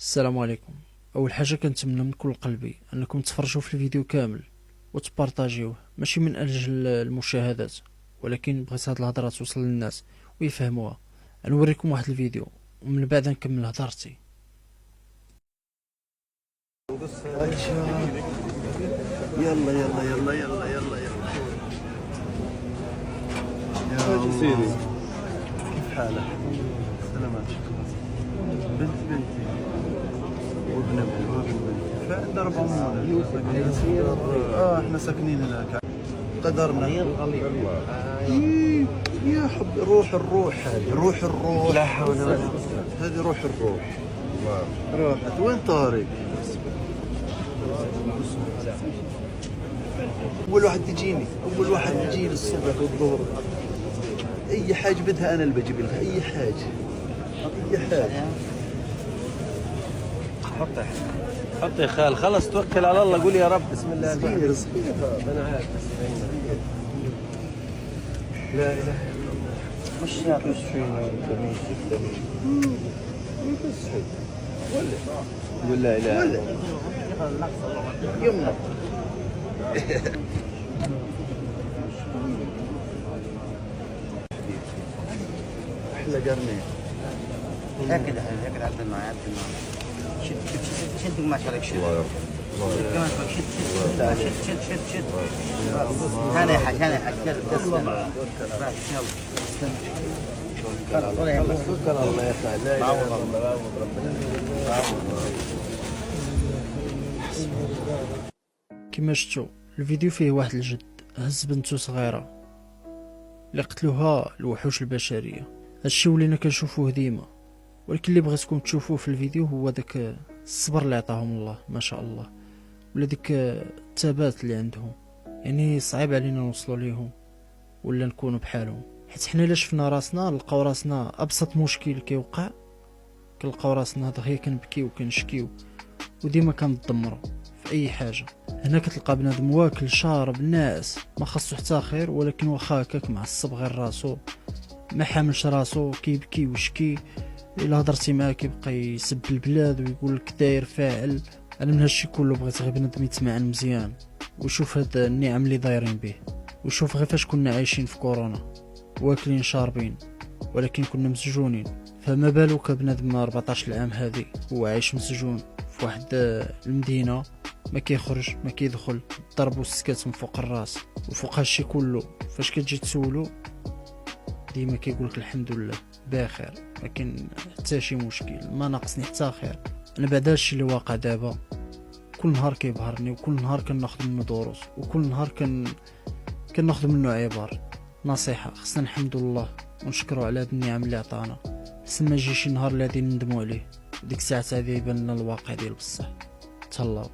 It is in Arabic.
السلام عليكم. اول حاجه كنتمنى من كل قلبي انكم تفرجوا في الفيديو كامل وتبارطاجيوه، ماشي من اجل المشاهدات، ولكن بغيت هاد الهضره توصل للناس ويفهموها. نوريكم واحد الفيديو ومن بعد نكمل هضرتي. يلا يلا يلا يلا يلا يلا يا سيدي، كيف حالك؟ سلامات. بنت بنتي وابن ابني وابن بنتي فعند 4 احنا ساكنين هناك. قدرنا يا حب. روح هذه، روح الروح. لا حول ولا قوة. هذه روح الروح. راحت وين طارق؟ اول واحد يجيني الصبح والظهر. اي حاجه بدها انا اللي بجيب لها اي حاجه. حطي خال، خلص توكل على الله، قول يا رب بسم الله. صغير هذا انا عارف. لا اله الا الله. مش يعطيش فينا دميج بس هيك ولا لا اله الا الله. يمنا احلى قرنين. هكذا عدل معي شد قماش عليك، شد كمان شد هنا يا حاج، هنا يا حاج. تسلم توكل على الله يا اخي. لا اله الا الله. كما شفتوا الفيديو فيه واحد الجد هز بنته صغيره اللي قتلوها الوحوش البشريه. هادشي ولينا كنشوفوه ديما، ولكن اللي بغيتكم تشوفوه في الفيديو هو داك الصبر اللي عطاهم الله ما شاء الله، ولا ديك الثبات اللي عندهم. يعني صعيب علينا نوصلوا ليهم ولا نكونوا بحالهم، حيت حنا الا شفنا راسنا نلقاو راسنا ابسط مشكل كيوقع كنلقاو راسنا دغيا كنبكيو وكنشكيو وديما كنتدمروا في اي حاجه. هنا كتلقى بنادم واكل شارب ناعس ما خاصو حتى خير، ولكن واخا هكاك معصب غير راسو، ما حاملش راسو، كيبكي ويشكي. الا هضرتي معاه كيبقى يسب البلاد ويقول لك داير فاعل. انا من هادشي كله بغيت غير بنادم يتمعن مزيان ويشوف هاد النعم اللي دايرين به، ويشوف غير فاش كنا عايشين في كورونا واكلين شاربين ولكن كنا مسجونين، فما بالك بنادم 14 عام هادي هو عايش مسجون في واحد المدينه، ما كيخرج ما كيدخل، الضرب والسكات من فوق الراس. وفوق هادشي كله فاش كتجي تسولو ديما كيقولك الحمد لله بخير، ما كاين حتى شي مشكل، ما ناقصني حتى خير. انا بعد هادشي اللي واقع دابا كل نهار كيبهرني، وكل نهار كناخذ منه دروس، وكل نهار كناخذ منه عبر. نصيحه خصنا نحمد الله ونشكروا على هاد النعم اللي عطانا، حسن ما يجي شي نهار اللي غادي نندموا عليه، ديك الساعه غادي يبان لنا الواقع ديال بصح. تهلاو.